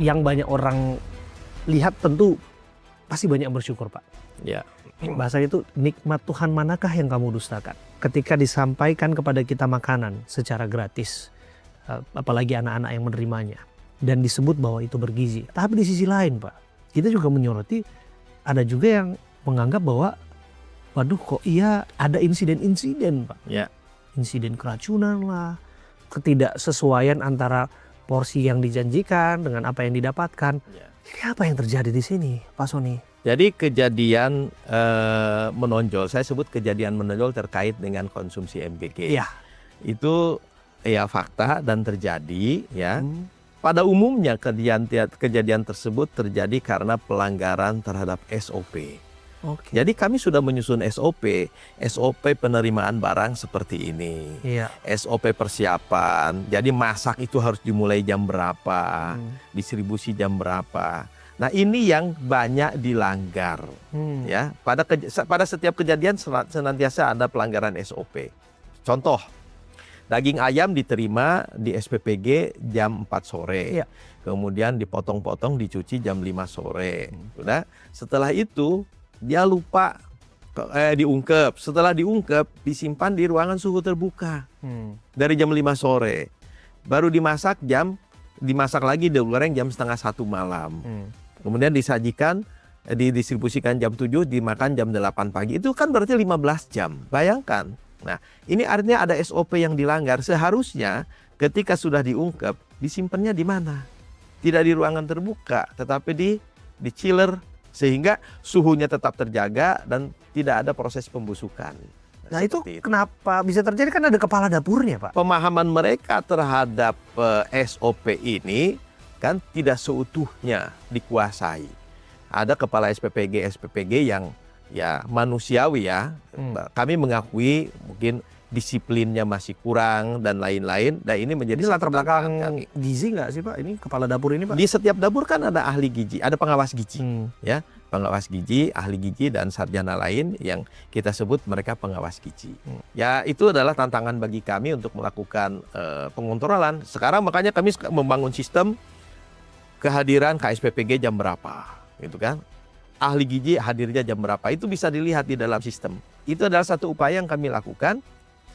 yang banyak orang lihat tentu pasti banyak yang bersyukur, Pak. Ya. Bahasanya itu, nikmat Tuhan manakah yang kamu dustakan? Ketika disampaikan kepada kita makanan secara gratis, apalagi anak-anak yang menerimanya, dan disebut bahwa itu bergizi. Tapi di sisi lain, Pak, kita juga menyoroti, ada juga yang menganggap bahwa, waduh kok iya ada insiden-insiden, Pak. Ya. Insiden keracunan lah, ketidaksesuaian antara porsi yang dijanjikan dengan apa yang didapatkan. Ya. Ini apa yang terjadi di sini, Pak Sony? Jadi kejadian menonjol, saya sebut kejadian menonjol terkait dengan konsumsi MBG. Iya. Itu ya fakta dan terjadi ya. Pada umumnya kejadian tersebut terjadi karena pelanggaran terhadap SOP. Oke. Jadi kami sudah menyusun SOP penerimaan barang seperti ini. Iya. SOP persiapan. Jadi masak itu harus dimulai jam berapa, distribusi jam berapa. Nah, ini yang banyak dilanggar. Ya, pada setiap kejadian senantiasa ada pelanggaran SOP. Contoh, daging ayam diterima di SPPG jam 4 sore. Iya. Kemudian dipotong-potong, dicuci jam 5 sore. Sudah. Setelah itu dia lupa diungkep. Setelah diungkep, disimpan di ruangan suhu terbuka. Dari jam 5 sore. Baru dimasak lagi, digoreng jam setengah 1 malam. Kemudian disajikan, didistribusikan jam 7, dimakan jam 8 pagi. Itu kan berarti 15 jam. Bayangkan. Nah, ini artinya ada SOP yang dilanggar. Seharusnya ketika sudah diungkep, disimpannya di mana? Tidak di ruangan terbuka, tetapi di chiller, sehingga suhunya tetap terjaga dan tidak ada proses pembusukan. Nah, itu kenapa bisa terjadi? Kan ada kepala dapurnya, Pak. Pemahaman mereka terhadap SOP ini kan tidak seutuhnya dikuasai. Ada kepala SPPG yang ya manusiawi ya. Kami mengakui mungkin disiplinnya masih kurang dan lain-lain. Dan ini menjadi latar belakang gizi nggak sih, Pak? Ini kepala dapur ini, Pak? Di setiap dapur kan ada ahli gizi, ada pengawas gizi, ya, pengawas gizi, ahli gizi dan sarjana lain yang kita sebut mereka pengawas gizi. Ya, itu adalah tantangan bagi kami untuk melakukan pengontrolan. Sekarang makanya kami membangun sistem kehadiran KSPPG jam berapa, gitu kan? Ahli gizi hadirnya jam berapa, itu bisa dilihat di dalam sistem. Itu adalah satu upaya yang kami lakukan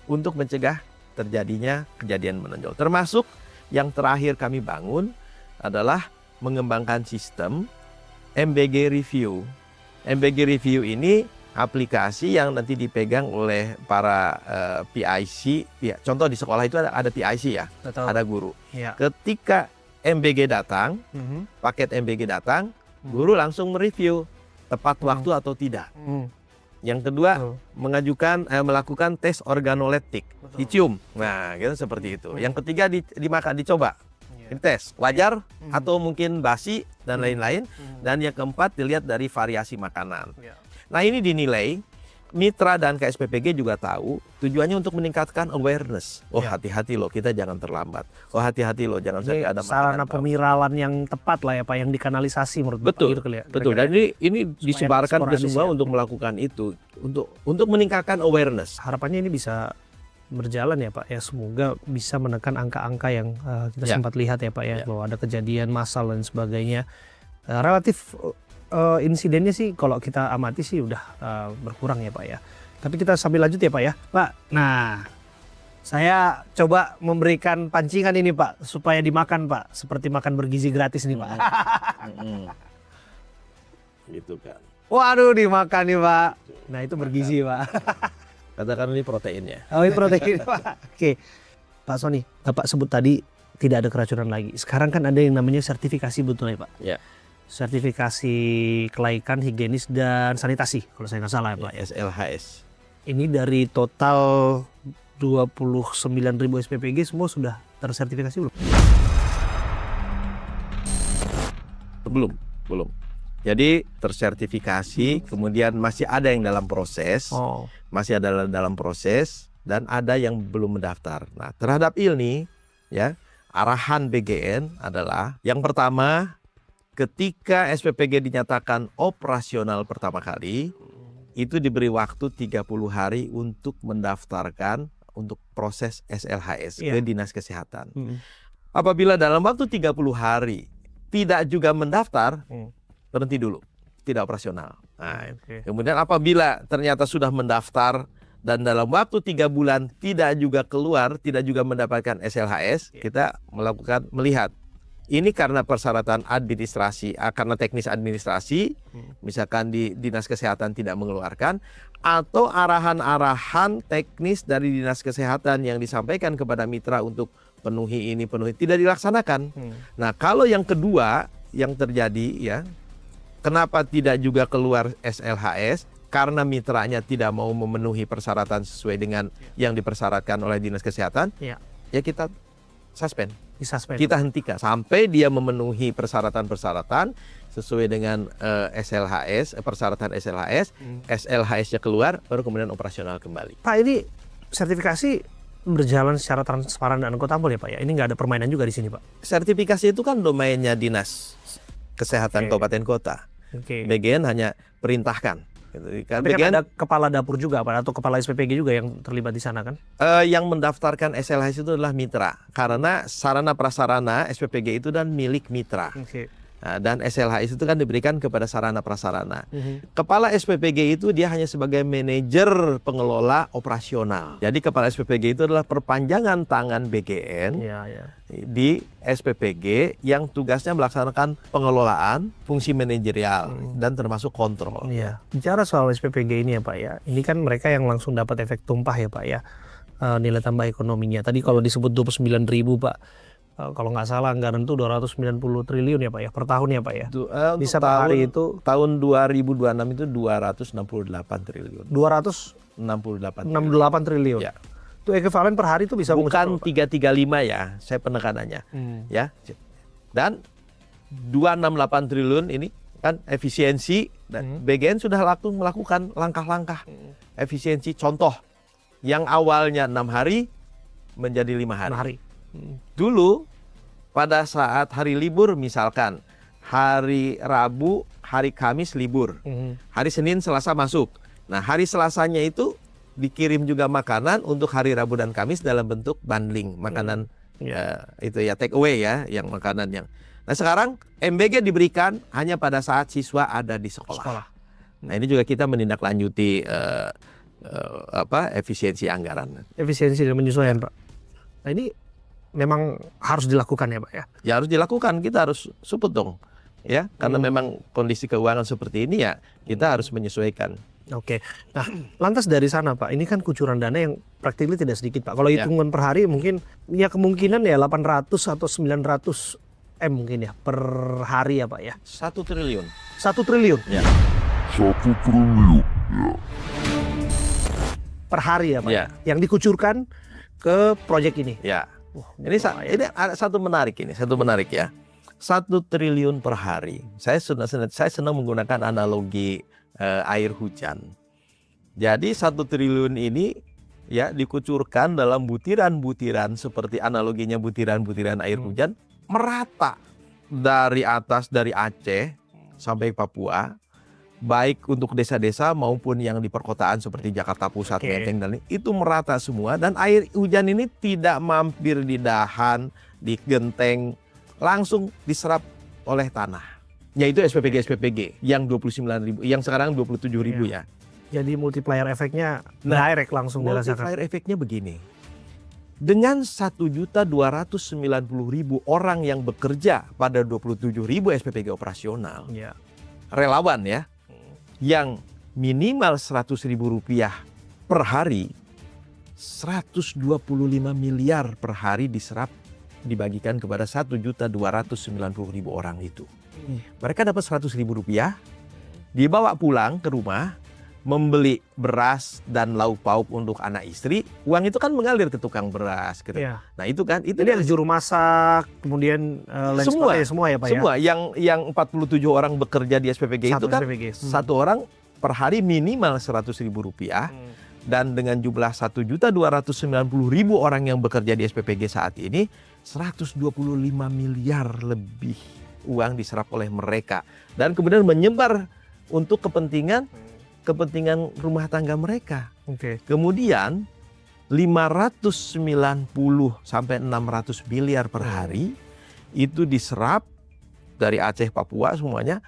untuk mencegah terjadinya kejadian menonjol. Termasuk yang terakhir kami bangun adalah mengembangkan sistem MBG Review. MBG Review ini aplikasi yang nanti dipegang oleh para PIC. Contoh di sekolah itu ada PIC ya, ada guru. Ya. Ketika MBG datang, paket MBG datang, guru langsung mereview tepat waktu atau tidak. Yang kedua, melakukan tes organoleptik, dicium. Nah, gitu seperti itu. Yang ketiga, dimakan, dicoba. Dites, wajar atau mungkin basi dan lain-lain. Dan yang keempat, dilihat dari variasi makanan. Nah, ini dinilai, Mitra dan KSPPG juga tahu tujuannya untuk meningkatkan awareness. Oh, hati-hati loh, kita jangan terlambat. Oh, hati-hati loh, jangan sampai ada sarana pemiralan yang tepat lah ya, Pak, yang dikanalisasi menurut betul, Bapak, gitu ya. Betul. Dan ini disebarkan ke semua untuk melakukan itu, untuk meningkatkan awareness. Harapannya ini bisa berjalan ya, Pak, ya, semoga bisa menekan angka-angka yang kita sempat lihat ya, Pak, ya, bahwa ada kejadian massal dan sebagainya. Relatif insidennya sih kalau kita amati sih udah berkurang ya, Pak, ya. Tapi kita sambil lanjut ya, Pak, ya. Pak, nah saya coba memberikan pancingan ini, Pak, supaya dimakan, Pak, seperti makan bergizi gratis nih, Pak. Gitu kan. Waduh, dimakan nih, Pak. Nah, itu bergizi, Pak. Katakan ini proteinnya. Oh, ini protein, Pak. Oke, Pak Sony, Bapak sebut tadi tidak ada keracunan lagi. Sekarang kan ada yang namanya sertifikasi, betul ya, Pak? Ya. Sertifikasi kelaikan, higienis, dan sanitasi, kalau saya nggak salah ya, Pak. SLHS. Ini dari total 29.000 SPPG semua sudah tersertifikasi belum? Belum. Jadi tersertifikasi, kemudian masih ada yang dalam proses, dan ada yang belum mendaftar. Nah, terhadap ini, ya, arahan BGN adalah yang pertama, ketika SPPG dinyatakan operasional pertama kali, itu diberi waktu 30 hari untuk mendaftarkan untuk proses SLHS ke Dinas Kesehatan. Apabila dalam waktu 30 hari tidak juga mendaftar, berhenti dulu, tidak operasional. Nah, Oke. kemudian apabila ternyata sudah mendaftar dan dalam waktu 3 bulan tidak juga keluar, tidak juga mendapatkan SLHS, kita melihat ini karena persyaratan administrasi, karena teknis administrasi, misalkan di Dinas Kesehatan tidak mengeluarkan, atau arahan-arahan teknis dari Dinas Kesehatan yang disampaikan kepada mitra untuk penuhi ini, penuhi, tidak dilaksanakan. Nah, kalau yang kedua yang terjadi ya, kenapa tidak juga keluar SLHS? Karena mitranya tidak mau memenuhi persyaratan sesuai dengan yang dipersyaratkan oleh Dinas Kesehatan, ya kita suspend. Kita hentikan sampai dia memenuhi persyaratan-persyaratan sesuai dengan SLHS, persyaratan SLHS, SLHS-nya keluar, baru kemudian operasional kembali. Pak, ini sertifikasi berjalan secara transparan dan akuntabel ya Pak ya? Ini nggak ada permainan juga di sini Pak? Sertifikasi itu kan domainnya Dinas Kesehatan Kabupaten Kota. BGN hanya perintahkan. Tapi kan ada kepala dapur juga Pak, atau kepala SPPG juga yang terlibat di sana kan? Yang mendaftarkan SLHS itu adalah mitra, karena sarana prasarana SPPG itu dan milik mitra. Nah, dan SLHS itu kan diberikan kepada sarana prasarana. Kepala SPPG itu dia hanya sebagai manajer pengelola operasional. Jadi kepala SPPG itu adalah perpanjangan tangan BGN di SPPG yang tugasnya melaksanakan pengelolaan, fungsi manajerial dan termasuk kontrol. Bicara soal SPPG ini ya Pak ya, ini kan mereka yang langsung dapat efek tumpah ya Pak ya, nilai tambah ekonominya. Tadi kalau disebut 29.000 Pak, kalau nggak salah anggaran itu 290 triliun ya Pak ya, per tahun ya Pak ya. Bisa per hari itu tahun 2026 itu 268 triliun. 268 triliun. Ya. Itu ekuivalen per hari itu bisa bukan 335 ya, saya penekanannya. Ya. Dan 268 triliun ini kan efisiensi dan BGN sudah melakukan langkah-langkah efisiensi. Contoh yang awalnya 6 hari menjadi 5 hari. Dulu pada saat hari libur misalkan hari Rabu, hari Kamis libur, hari Senin, Selasa masuk. Nah hari Selasanya itu dikirim juga makanan untuk hari Rabu dan Kamis dalam bentuk bundling makanan itu ya take away ya, yang makanan yang. Nah sekarang MBG diberikan hanya pada saat siswa ada di sekolah. Nah ini juga kita menindaklanjuti efisiensi anggaran. Efisiensi dan penyesuaian Pak. Nah ini memang harus dilakukan ya Pak ya? Ya harus dilakukan, kita harus support dong. Ya, karena memang kondisi keuangan seperti ini ya kita harus menyesuaikan. Oke, nah lantas dari sana Pak, ini kan kucuran dana yang praktikly tidak sedikit Pak. Kalau hitungan per hari mungkin ya kemungkinan ya 800 atau 900 M mungkin ya per hari ya Pak ya. 1 triliun. 1 triliun? Ya. 1 triliun, ya. Per hari ya Pak? Ya. Yang dikucurkan ke proyek ini? Ya. Ini ada satu menarik ya. 1 triliun per hari. Saya senang menggunakan analogi air hujan. Jadi 1 triliun ini ya dikucurkan dalam butiran-butiran seperti analoginya butiran-butiran air hujan merata dari atas, dari Aceh sampai Papua, baik untuk desa-desa maupun yang di perkotaan seperti Jakarta Pusat, Menteng dan itu merata semua, dan air hujan ini tidak mampir di dahan, di genteng, langsung diserap oleh tanah. Yaitu SPPG yang 29.000, yang sekarang 27.000 ya. Jadi multiplier efeknya direct langsung dirasakan. Multiplier efeknya begini. Dengan 1.290.000 orang yang bekerja pada 27.000 SPPG operasional, relawan ya, yang minimal Rp100.000 per hari, 125 miliar per hari diserap, dibagikan kepada 1.290.000 orang itu. Mereka dapat Rp100.000, dibawa pulang ke rumah, membeli beras dan lauk pauk untuk anak istri, uang itu kan mengalir ke tukang beras. Gitu. Nah itu kan, itu jadi ada juru masak, kemudian semua ya Pak semua ya? Yang 47 orang bekerja di SPPG itu kan satu orang per hari minimal Rp100.000, dan dengan jumlah 1.290.000 orang yang bekerja di SPPG saat ini, 125 miliar lebih uang diserap oleh mereka, dan kemudian menyebar untuk kepentingan rumah tangga mereka. Kemudian 590 sampai 600 miliar per hari itu diserap dari Aceh, Papua semuanya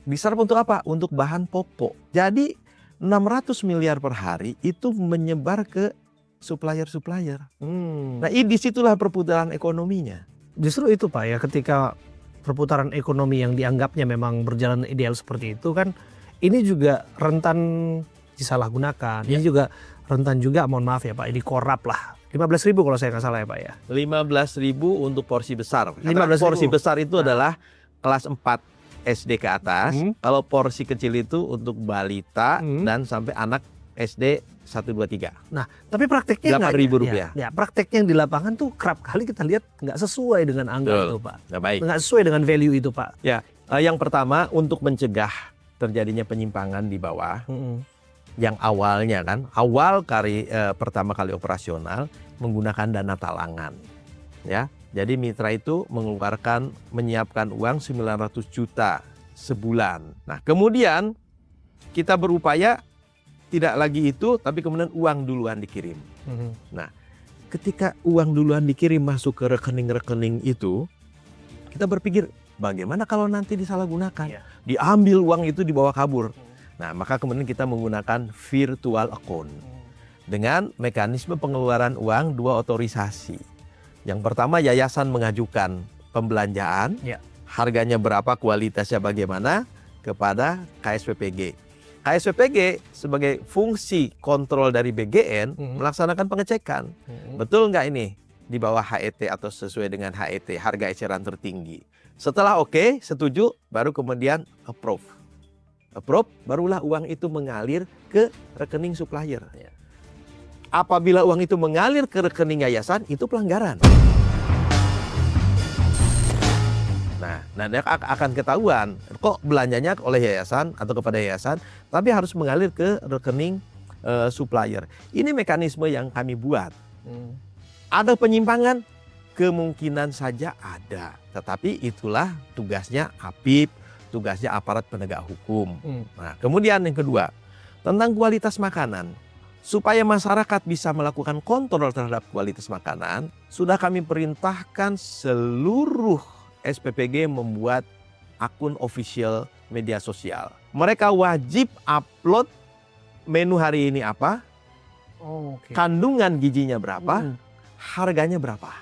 diserap untuk apa? Untuk bahan pokok. Jadi 600 miliar per hari itu menyebar ke supplier-supplier. Nah, disitulah perputaran ekonominya. Justru itu Pak ya, ketika perputaran ekonomi yang dianggapnya memang berjalan ideal seperti itu kan, ini juga rentan disalahgunakan. Ini juga rentan juga, mohon maaf ya Pak, ini korup lah. 15.000 kalau saya nggak salah ya Pak ya. 15.000 untuk porsi besar. 15.000. Porsi besar itu adalah kelas 4 SD ke atas. Kalau porsi kecil itu untuk balita dan sampai anak SD 1, 2, 3. Nah, tapi prakteknya Rp8.000. Ya, prakteknya yang di lapangan tuh kerap kali kita lihat nggak sesuai dengan angka itu Pak. Nah, baik. Nggak sesuai dengan value itu Pak. Ya, yang pertama untuk mencegah terjadinya penyimpangan di bawah. Yang awalnya kan, pertama kali operasional menggunakan dana talangan. Ya, jadi mitra itu menyiapkan uang 900 juta sebulan. Nah, kemudian kita berupaya tidak lagi itu, tapi kemudian uang duluan dikirim. Nah, ketika uang duluan dikirim masuk ke rekening-rekening itu, kita berpikir bagaimana kalau nanti disalahgunakan, diambil uang itu dibawa kabur. Nah, maka kemudian kita menggunakan virtual account dengan mekanisme pengeluaran uang 2 otorisasi. Yang pertama, yayasan mengajukan pembelanjaan, harganya berapa, kualitasnya bagaimana, kepada KSPPG. KSPPG sebagai fungsi kontrol dari BGN melaksanakan pengecekan. Betul nggak ini di bawah HET atau sesuai dengan HET, harga eceran tertinggi. Setelah oke, setuju, baru kemudian approve. Approve, barulah uang itu mengalir ke rekening supplier. Apabila uang itu mengalir ke rekening yayasan, itu pelanggaran. Nah, akan ketahuan kok belanjanya oleh yayasan atau kepada yayasan, tapi harus mengalir ke rekening supplier. Ini mekanisme yang kami buat. Ada penyimpangan? Kemungkinan saja ada. Tetapi itulah tugasnya APIP, tugasnya aparat penegak hukum. Nah, kemudian yang kedua, tentang kualitas makanan. Supaya masyarakat bisa melakukan kontrol terhadap kualitas makanan, sudah kami perintahkan seluruh SPPG membuat akun official media sosial. Mereka wajib upload menu hari ini apa, kandungan gizinya berapa, harganya berapa.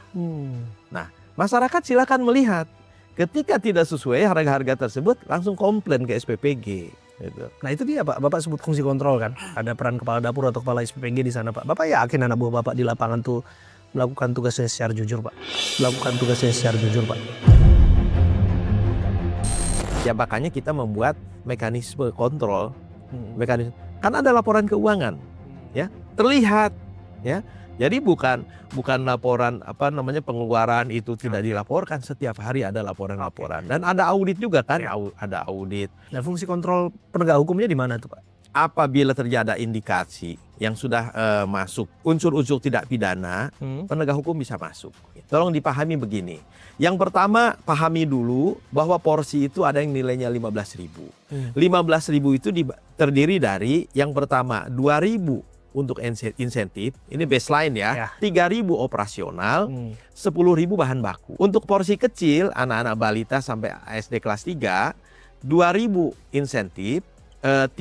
Nah, masyarakat silakan melihat. Ketika tidak sesuai harga-harga tersebut, langsung komplain ke SPPG. Gitu. Nah itu dia Pak, Bapak sebut fungsi kontrol kan. Ada peran kepala dapur atau kepala SPPG di sana Pak. Bapak yakin anak buah Bapak di lapangan tuh melakukan tugasnya secara jujur Pak? Melakukan tugasnya secara jujur Pak? Ya makanya kita membuat mekanisme kontrol. Mekanisme. Kan ada laporan keuangan. Ya, terlihat. Ya. Jadi bukan laporan pengeluaran itu tidak dilaporkan, setiap hari ada laporan-laporan dan ada audit juga kan, ada audit. Nah, fungsi kontrol penegak hukumnya di mana tuh Pak? Apabila terjadi indikasi yang sudah masuk unsur-unsur tidak pidana, penegak hukum bisa masuk. Tolong dipahami begini. Yang pertama, pahami dulu bahwa porsi itu ada yang nilainya 15.000. 15.000 itu terdiri dari yang pertama 2.000 untuk insentif, ini baseline ya. 3.000 operasional, 10.000 bahan baku. Untuk porsi kecil, anak-anak balita sampai SD kelas 3, 2.000 insentif, 3.000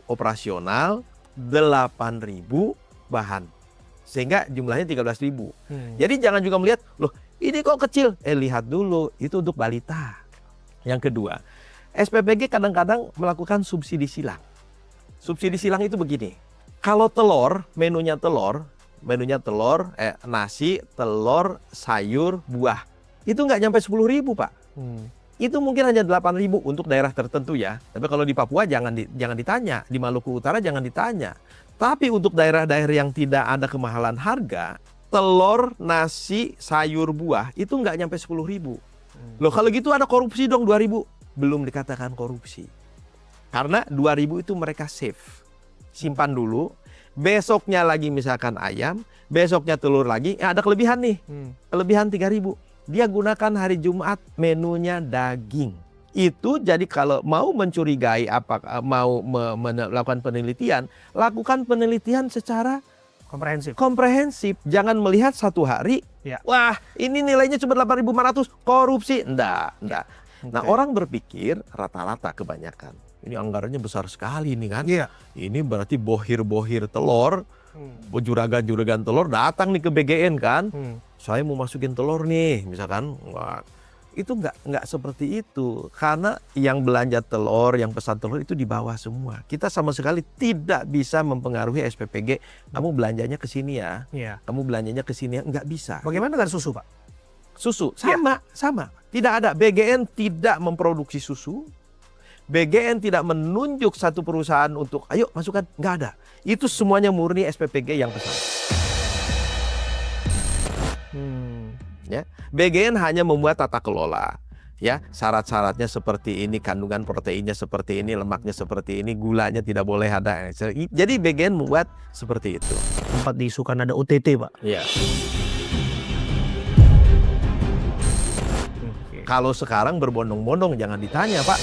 operasional, 8.000 bahan. Sehingga jumlahnya 13.000. Jadi jangan juga melihat, loh ini kok kecil. Lihat dulu, itu untuk balita. Yang kedua, SPPG kadang-kadang melakukan subsidi silang. Subsidi silang itu begini. Kalau telur, menunya telur, nasi, telur, sayur, buah. Itu nggak nyampe 10.000 Pak. Itu mungkin hanya 8.000 untuk daerah tertentu ya. Tapi kalau di Papua jangan ditanya, di Maluku Utara jangan ditanya. Tapi untuk daerah-daerah yang tidak ada kemahalan harga, telur, nasi, sayur, buah itu nggak nyampe 10.000. Loh kalau gitu ada korupsi dong 2.000. Belum dikatakan korupsi. Karena 2.000 itu mereka save. Simpan dulu, besoknya lagi misalkan ayam, besoknya telur lagi, ada kelebihan nih, kelebihan 3.000. Dia gunakan hari Jumat menunya daging. Itu jadi kalau mau mencurigai mau melakukan penelitian, lakukan penelitian secara komprehensif. Jangan melihat satu hari, wah ini nilainya cuma 8.500, korupsi. Enggak. Nah, orang berpikir rata-rata kebanyakan. Ini anggarannya besar sekali nih kan. Iya. Ini berarti bohir-bohir telur, juragan-juragan telur datang nih ke BGN kan. Saya mau masukin telur nih, misalkan. Wah, itu nggak seperti itu. Karena yang belanja telur, yang pesan telur itu di bawah semua. Kita sama sekali tidak bisa mempengaruhi SPPG. Kamu belanjanya ke sini ya. Iya. Kamu belanjanya ke sini ya. Nggak bisa. Bagaimana dengan susu, Pak? Susu sama. Tidak ada. BGN tidak memproduksi susu. BGN tidak menunjuk satu perusahaan untuk ayo masukkan, nggak ada. Itu semuanya murni SPPG yang pesan. Ya, BGN hanya membuat tata kelola. Ya, syarat-syaratnya seperti ini, kandungan proteinnya seperti ini, lemaknya seperti ini, gulanya tidak boleh ada. Jadi BGN membuat seperti itu. Sempat diisukan ada OTT, Pak. Iya. Kalau sekarang berbondong-bondong jangan ditanya, Pak.